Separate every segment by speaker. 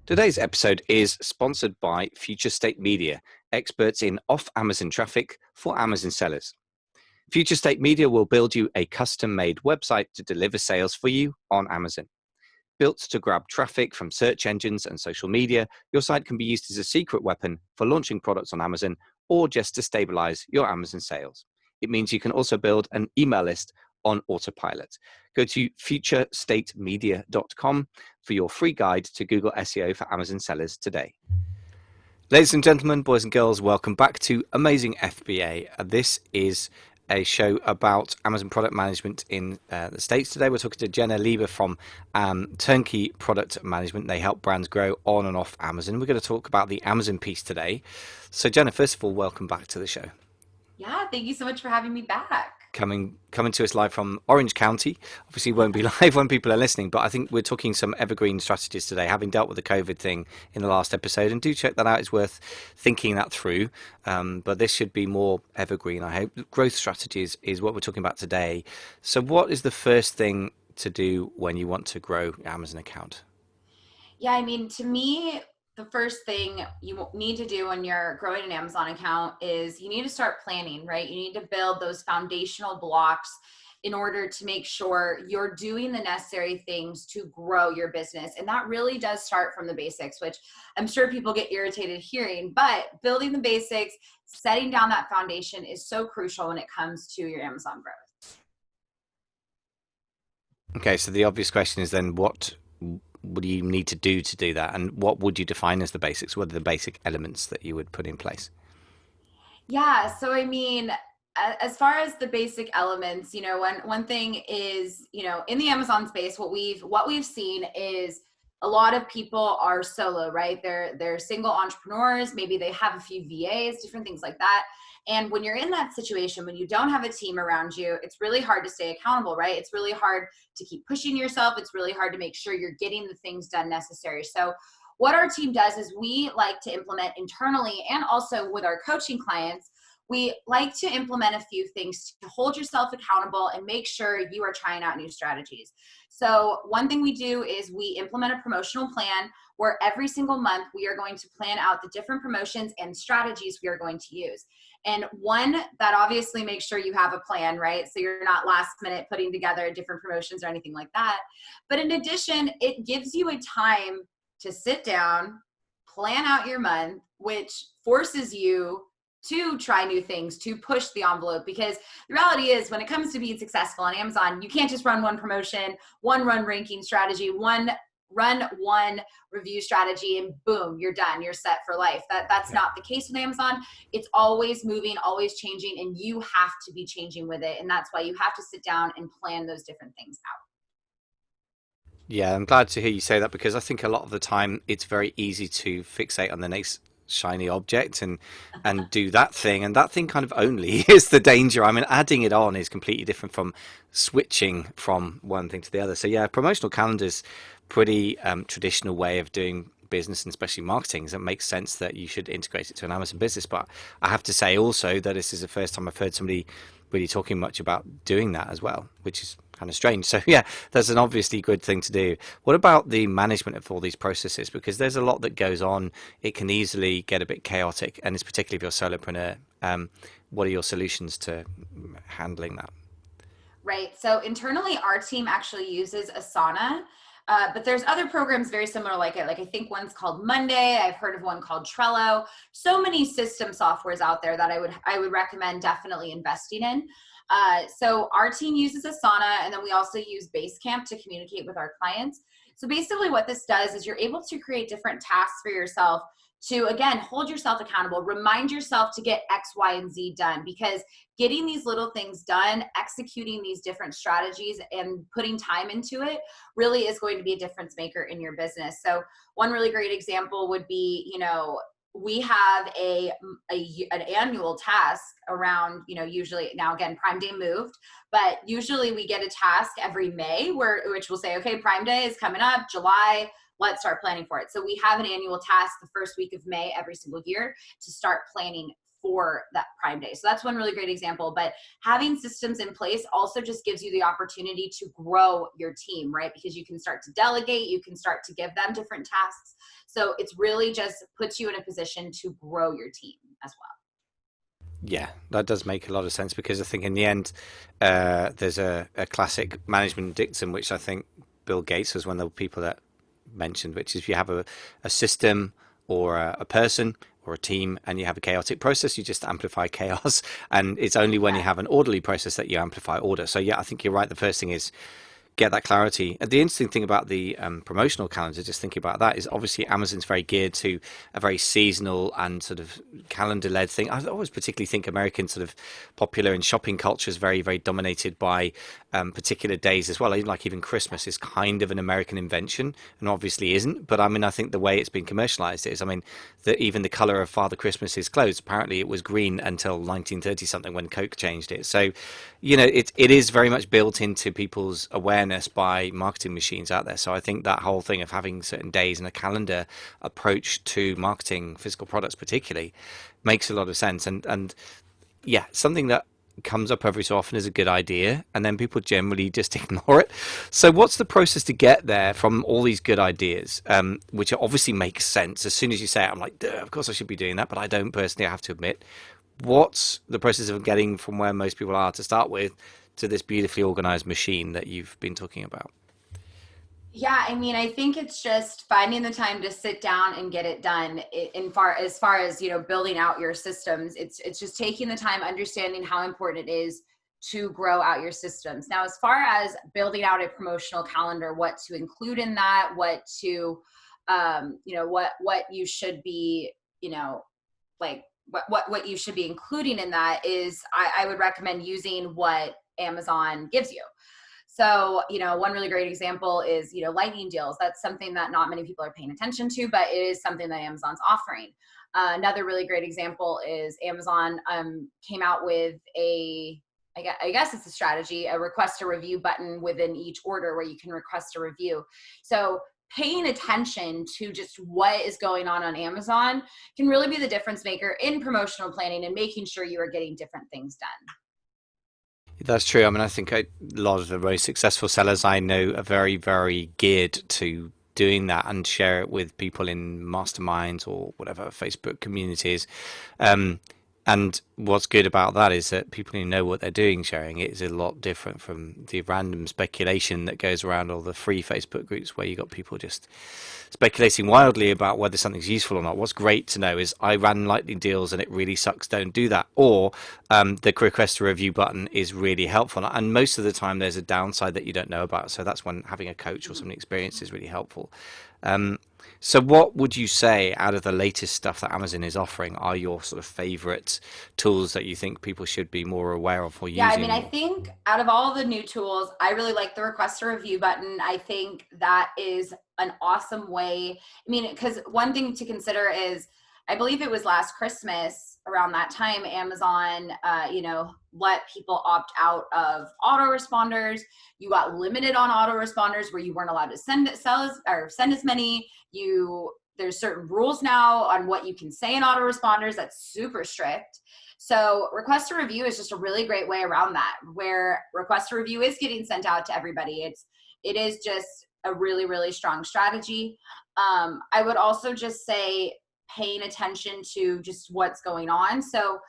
Speaker 1: Today's episode is sponsored by Future State Media, experts in off-Amazon traffic for Amazon sellers. Future State Media will build you a custom-made website to deliver sales for you on Amazon. Built to grab traffic from search engines and social media, your site can be used as a secret weapon for launching products on Amazon or just to stabilize your Amazon sales. It means you can also build an email list on autopilot. Go to futurestatemedia.com for your free guide to Google SEO for Amazon sellers today. Ladies and gentlemen, boys and girls, welcome back to Amazing FBA. This is a show about Amazon product management in the States. Today we're talking to Jenna Lieber from Turnkey Product Management. They help brands grow on and off Amazon. We're going to talk about the Amazon piece today. So Jenna, first of all, welcome back to the show.
Speaker 2: Yeah, thank you so much for having me back.
Speaker 1: Coming to us live from Orange County. Obviously won't be live when people are listening, but I think we're talking some evergreen strategies today, having dealt with the COVID thing in the last episode, and do check that out. It's worth thinking that through, but this should be more evergreen, I hope. Growth strategies is what we're talking about today. So what is the first thing to do when you want to grow your Amazon account?
Speaker 2: Yeah, I mean, to me, the first thing you need to do when you're growing an Amazon account is you need to start planning, right? You need to build those foundational blocks in order to make sure you're doing the necessary things to grow your business. And that really does start from the basics, which I'm sure people get irritated hearing, but building the basics, setting down that foundation is so crucial when it comes to your Amazon growth.
Speaker 1: Okay, so the obvious question is then what do you need to do that, and what would you define as the basics? What are the basic elements that you would put in place?
Speaker 2: Yeah, so I mean, as far as the basic elements, one thing is, in the Amazon space, what we've seen is a lot of people are solo, right? They're single entrepreneurs, maybe they have a few VAs, different things like that. And when you're in that situation, when you don't have a team around you, it's really hard to stay accountable, right? It's really hard to keep pushing yourself. It's really hard to make sure you're getting the things done necessary. So what our team does is we like to implement internally, and also with our coaching clients, we like to implement a few things to hold yourself accountable and make sure you are trying out new strategies. So one thing we do is we implement a promotional plan where every single month we are going to plan out the different promotions and strategies we are going to use. And one, that obviously makes sure you have a plan, right? So you're not last minute putting together different promotions or anything like that. But in addition, it gives you a time to sit down, plan out your month, which forces you to try new things, to push the envelope. Because the reality is, when it comes to being successful on Amazon, you can't just run one promotion, one run ranking strategy, one review strategy, and boom, you're done. You're set for life. That's not the case with Amazon. It's always moving, always changing, and you have to be changing with it. And that's why you have to sit down and plan those different things out.
Speaker 1: Yeah, I'm glad to hear you say that, because I think a lot of the time it's very easy to fixate on the next shiny object and do that thing, and that thing kind of only is the danger. I mean, adding it on is completely different from switching from one thing to the other. So yeah, promotional calendars, pretty traditional way of doing business, and especially marketing. So it makes sense that you should integrate it to an Amazon business. But I have to say also that this is the first time I've heard somebody really talking much about doing that as well, which is kind of strange. So yeah, that's an obviously good thing to do. What about the management of all these processes? Because there's a lot that goes on. It can easily get a bit chaotic, and it's particularly if you're a solopreneur. What are your solutions to handling that?
Speaker 2: Right. So internally, our team actually uses Asana, but there's other programs very similar like it. Like I think one's called Monday. I've heard of one called Trello. So many system softwares out there that I would recommend definitely investing in. So our team uses Asana, and then we also use Basecamp to communicate with our clients. So basically what this does is you're able to create different tasks for yourself to, again, hold yourself accountable, remind yourself to get X, Y, and Z done, because getting these little things done, executing these different strategies and putting time into it really is going to be a difference maker in your business. So one really great example would be, we have an annual task around, usually now again, Prime Day moved, but usually we get a task every May which will say, okay, Prime Day is coming up, July, let's start planning for it. So we have an annual task the first week of May every single year to start planning for that Prime Day. So that's one really great example. But having systems in place also just gives you the opportunity to grow your team, right? Because you can start to delegate, you can start to give them different tasks. So it's really just puts you in a position to grow your team as well.
Speaker 1: Yeah, that does make a lot of sense because I think in the end, there's a classic management dictum, which I think Bill Gates was one of the people that mentioned, which is if you have a system or a person or a team and you have a chaotic process, you just amplify chaos. And it's only when you
Speaker 2: Yeah.
Speaker 1: have an orderly process that you amplify order. So yeah, I think you're right. The first thing is get that clarity. And the interesting thing about the promotional calendar, just thinking about that, is obviously Amazon's very geared to a very seasonal and sort of calendar-led thing. I always particularly think American sort of popular and shopping culture is very, very dominated by particular days as well. Like even Christmas is kind of an American invention, and obviously isn't. But I mean, I think the way it's been commercialized is, I mean, even the color of Father Christmas's clothes, apparently it was green until 1930 something when Coke changed it. So, you know, it is very much built into people's awareness by marketing machines out there. So I think that whole thing of having certain days and a calendar approach to marketing physical products particularly makes a lot of sense. And yeah, something that comes up every so often is a good idea, and then people generally just ignore it. So what's the process to get there from all these good ideas, which obviously makes sense? As soon as you say it, I'm like, duh, of course I should be doing that, but I don't personally, I have to admit. What's the process of getting from where most people are to start with to this beautifully organized machine that you've been talking about?
Speaker 2: Yeah, I mean, I think it's just finding the time to sit down and get it done. As far as building out your systems, it's just taking the time, understanding how important it is to grow out your systems. Now, as far as building out a promotional calendar, what to include in that, what to, what you should be, like what you should be including in that is, I would recommend using what Amazon gives you. So, one really great example is, lightning deals. That's something that not many people are paying attention to, but it is something that Amazon's offering. Another really great example is Amazon came out with I guess it's a strategy, a request a review button within each order where you can request a review. So paying attention to just what is going on Amazon can really be the difference maker in promotional planning and making sure you are getting different things done.
Speaker 1: That's true. I mean, I think a lot of the most successful sellers I know are very, very geared to doing that and share it with people in masterminds or whatever Facebook communities. Um, and what's good about that is that people who know what they're doing sharing it is a lot different from the random speculation that goes around all the free Facebook groups where you got people just speculating wildly about whether something's useful or not. What's great to know is I ran lightning deals and it really sucks. Don't do that. Or the request a review button is really helpful. And most of the time there's a downside that you don't know about. So that's when having a coach or somebody experienced is really helpful. Um, so what would you say out of the latest stuff that Amazon is offering are your sort of favorite tools that you think people should be more aware of or
Speaker 2: Yeah, I mean,
Speaker 1: using
Speaker 2: I
Speaker 1: more?
Speaker 2: think out of all the new tools, I really like the request a review button. I think that is an awesome way. I mean, because one thing to consider is, I believe it was last Christmas around that time, Amazon, let people opt out of autoresponders. You got limited on autoresponders where you weren't allowed to send as many. There's certain rules now on what you can say in autoresponders that's super strict. So request a review is just a really great way around that, where request a review is getting sent out to everybody. It is just a really, really strong strategy. I would also just say paying attention to just what's going on. So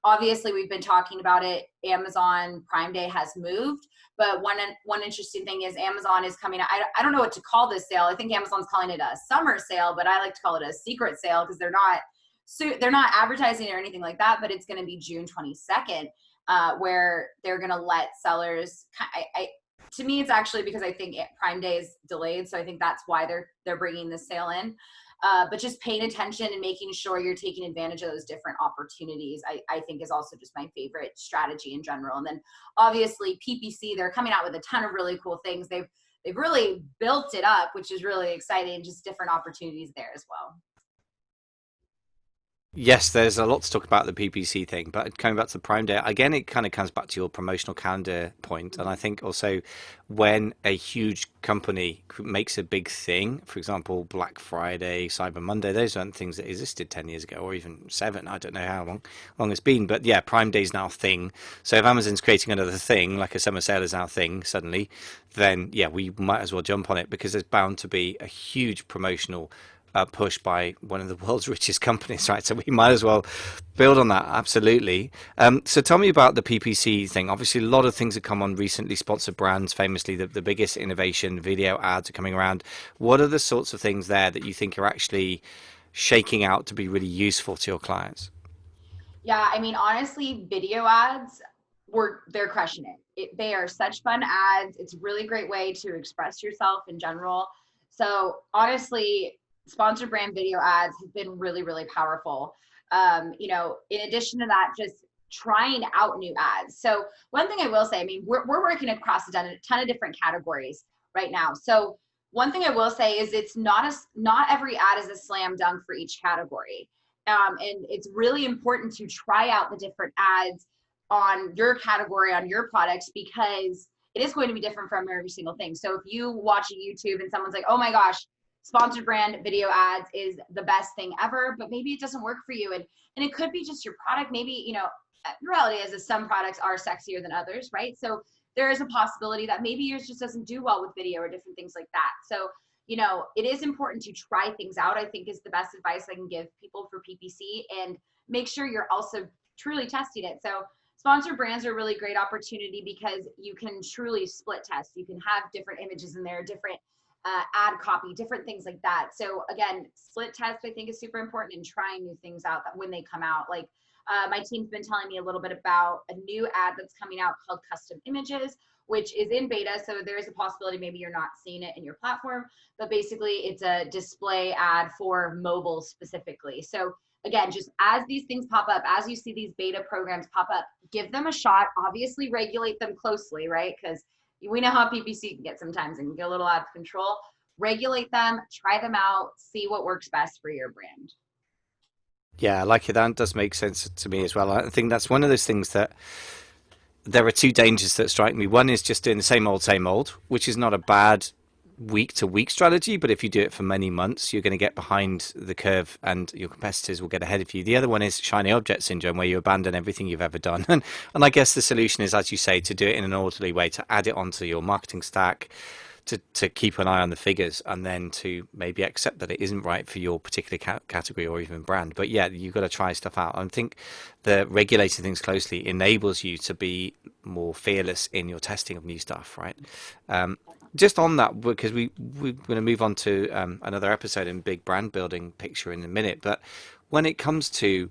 Speaker 2: obviously we've been talking about it. Amazon Prime Day has moved, but one interesting thing is Amazon is coming out. I don't know what to call this sale. I think Amazon's calling it a summer sale, but I like to call it a secret sale because they're not advertising or anything like that, but it's going to be June 22nd, where they're going to let sellers. To me, it's actually because I think Prime Day is delayed, so I think that's why they're bringing this sale in. But just paying attention and making sure you're taking advantage of those different opportunities, I think is also just my favorite strategy in general. And then obviously PPC, they're coming out with a ton of really cool things. They've really built it up, which is really exciting. Just different opportunities there as well.
Speaker 1: Yes, there's a lot to talk about the PPC thing, but coming back to the Prime Day, again, it kind of comes back to your promotional calendar point. And I think also when a huge company makes a big thing, for example, Black Friday, Cyber Monday, those aren't things that existed 10 years ago or even seven. I don't know how long it's been. But yeah, Prime Day is now a thing. So if Amazon's creating another thing, like a summer sale is now a thing suddenly, then yeah, we might as well jump on it because there's bound to be a huge promotional push by one of the world's richest companies, right? So we might as well build on that. Absolutely. So tell me about the PPC thing. Obviously, a lot of things have come on recently. Sponsored brands, famously, the biggest innovation, video ads are coming around. What are the sorts of things there that you think are actually shaking out to be really useful to your clients?
Speaker 2: Yeah, I mean, honestly, video ads they're crushing They are such fun ads. It's a really great way to express yourself in general. So honestly, sponsored brand video ads have been really, really powerful. In addition to that, just trying out new ads. So one thing I will say, I mean, we're working across a ton of different categories right now. So one thing I will say is not every ad is a slam dunk for each category. And it's really important to try out the different ads on your category, on your products, because it is going to be different from every single thing. So if you watch a YouTube and someone's like, oh my gosh, sponsored brand video ads is the best thing ever, but maybe it doesn't work for you. And it could be just your product. Maybe, the reality is some products are sexier than others, right? So there is a possibility that maybe yours just doesn't do well with video or different things like that. So it is important to try things out, I think is the best advice I can give people for PPC, and make sure you're also truly testing it. So sponsored brands are a really great opportunity because you can truly split test. You can have different images in there, different ad copy, different things like that. So again, split test I think is super important, and trying new things out that when they come out. Like my team's been telling me a little bit about a new ad that's coming out called Custom Images, which is in beta. So there is a possibility maybe you're not seeing it in your platform, but basically it's a display ad for mobile specifically. So again, just as these things pop up, as you see these beta programs pop up, give them a shot. Obviously regulate them closely, right? Because we know how PPC can get sometimes and get a little out of control. Regulate them, try them out, see what works best for your brand.
Speaker 1: Yeah, I like it. That does make sense to me as well. I think that's one of those things that there are two dangers that strike me. One is just doing the same old, which is not a bad week to week strategy, but if you do it for many months, you're going to get behind the curve and your competitors will get ahead of you. The other one is shiny object syndrome, where you abandon everything you've ever done. And I guess the solution is, as you say, to do it in an orderly way, to add it onto your marketing stack, to keep an eye on the figures, and then to maybe accept that it isn't right for your particular category or even brand. But yeah, you've got to try stuff out. I think the regulating things closely enables you to be more fearless in your testing of new stuff, right? Just on that, because we're going to move on to another episode in big brand building picture in a minute, but when it comes to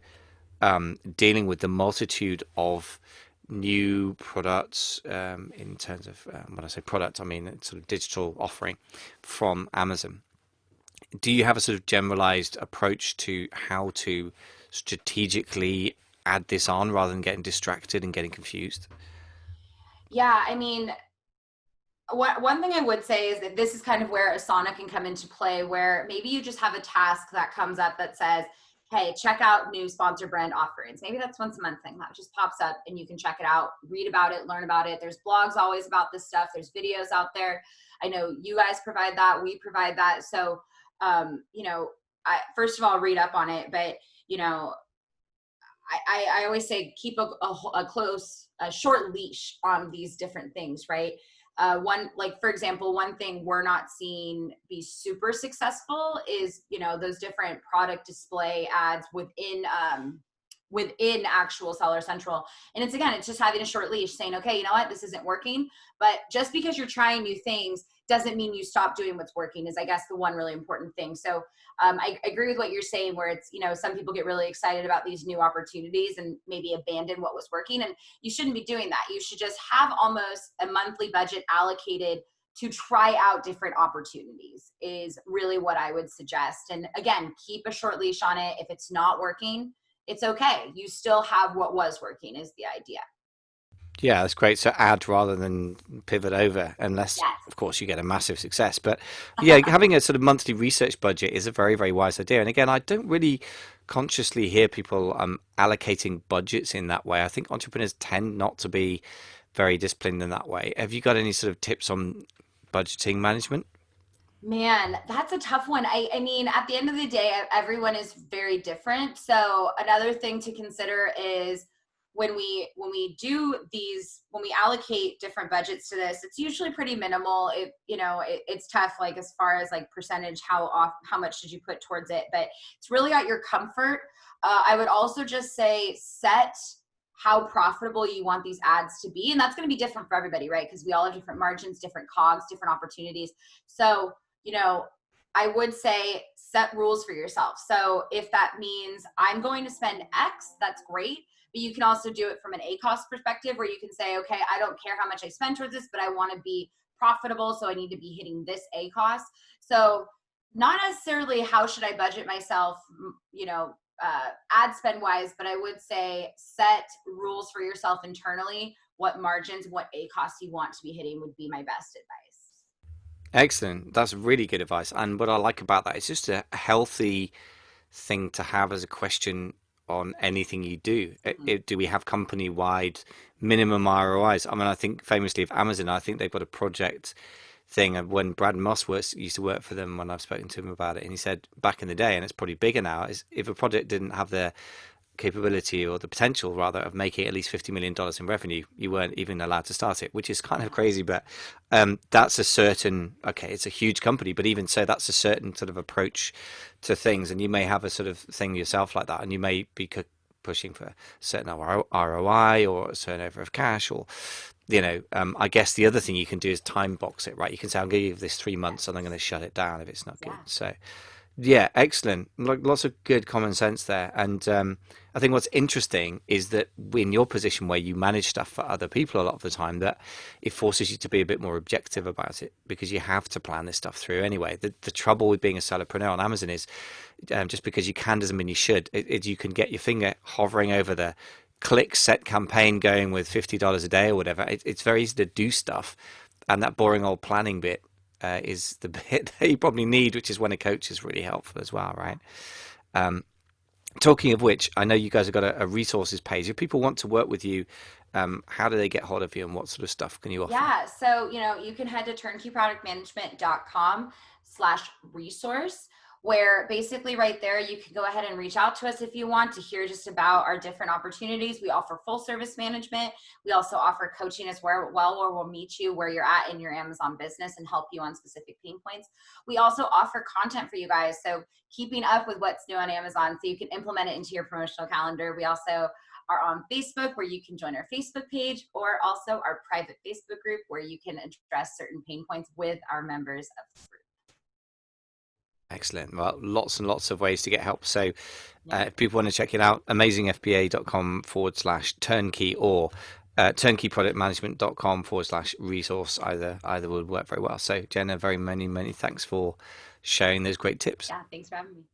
Speaker 1: dealing with the multitude of new products, in terms of when I say product, I mean sort of digital offering from Amazon, do you have a sort of generalized approach to how to strategically add this on rather than getting distracted and getting confused?
Speaker 2: Yeah, I mean, one thing I would say is that this is kind of where Asana can come into play, where maybe you just have a task that comes up that says, hey, check out new sponsor brand offerings. Maybe that's once a month thing that just pops up and you can check it out, read about it, learn about it. There's blogs always about this stuff. There's videos out there. I know you guys provide that. We provide that. So, I first of all, read up on it, but, you know, I always say keep a short leash on these different things, right? Like for example, one thing we're not seeing be super successful is, those different product display ads within actual Seller Central. And it's just having a short leash saying, okay, you know what, this isn't working. But just because you're trying new things doesn't mean you stop doing what's working, is I guess the one really important thing. So I agree with what you're saying, where it's, some people get really excited about these new opportunities and maybe abandon what was working. And you shouldn't be doing that. You should just have almost a monthly budget allocated to try out different opportunities, is really what I would suggest. And again, keep a short leash on it. If it's not working, it's okay. You still have what was working, is the idea.
Speaker 1: Yeah, that's great. So add rather than pivot over, unless,
Speaker 2: Yes.
Speaker 1: of course, you get a massive success. But yeah, having a sort of monthly research budget is a very, very wise idea. And again, I don't really consciously hear people allocating budgets in that way. I think entrepreneurs tend not to be very disciplined in that way. Have you got any sort of tips on budgeting management?
Speaker 2: Man, that's a tough one. I mean, at the end of the day, everyone is very different. So another thing to consider is when we allocate different budgets to this, it's usually pretty minimal. It's tough, like as far as like percentage, how much did you put towards it? But it's really at your comfort. I would also just say set how profitable you want these ads to be, and that's going to be different for everybody, right? Because we all have different margins, different cogs, different opportunities. So you know, I would say set rules for yourself. So if that means I'm going to spend X, that's great. But you can also do it from an ACoS perspective where you can say, okay, I don't care how much I spend towards this, but I want to be profitable. So I need to be hitting this ACoS. So not necessarily how should I budget myself, ad spend wise, but I would say set rules for yourself internally. What margins, what ACoS you want to be hitting would be my best advice.
Speaker 1: Excellent. That's really good advice. And what I like about that, it's just a healthy thing to have as a question on anything you do. Do we have company-wide minimum ROIs? I mean, I think famously of Amazon, I think they've got a project thing. And when Brad Moss used to work for them, when I've spoken to him about it, and he said back in the day, and it's probably bigger now, is if a project didn't have the capability or the potential rather of making at least $50 million in revenue, you weren't even allowed to start it, which is kind of crazy. But that's a certain, okay, it's a huge company, but even so, that's a certain sort of approach to things. And you may have a sort of thing yourself like that, and you may be pushing for a certain ROI or a turnover of cash, or I guess the other thing you can do is time box it, right? You can say, I'm going to give this 3 months and I'm going to shut it down if it's not good.
Speaker 2: Yeah.
Speaker 1: So yeah, excellent. Lots of good common sense there. And I think what's interesting is that in your position where you manage stuff for other people a lot of the time, that it forces you to be a bit more objective about it because you have to plan this stuff through anyway. The trouble with being a solopreneur on Amazon is just because you can doesn't mean you should. You can get your finger hovering over the click set campaign going with $50 a day or whatever. It's very easy to do stuff. And that boring old planning bit is the bit that you probably need, which is when a coach is really helpful as well, right? Um, Talking of which, I know you guys have got a resources page. If people want to work with you, how do they get hold of you and what sort of stuff can you offer?
Speaker 2: Yeah. So, you can head to turnkeyproductmanagement.com/resource, where basically right there, you can go ahead and reach out to us if you want to hear just about our different opportunities. We offer full service management. We also offer coaching as well, where we'll meet you where you're at in your Amazon business and help you on specific pain points. We also offer content for you guys. So keeping up with what's new on Amazon so you can implement it into your promotional calendar. We also are on Facebook where you can join our Facebook page, or also our private Facebook group where you can address certain pain points with our members of the group.
Speaker 1: Excellent. Well, lots and lots of ways to get help. So
Speaker 2: Yeah.
Speaker 1: if people want to check it out, amazingfba.com/turnkey or turnkeyproductmanagement.com/resource, either would work very well. So Jenna, very many thanks for sharing those great tips.
Speaker 2: Yeah. Thanks for having me.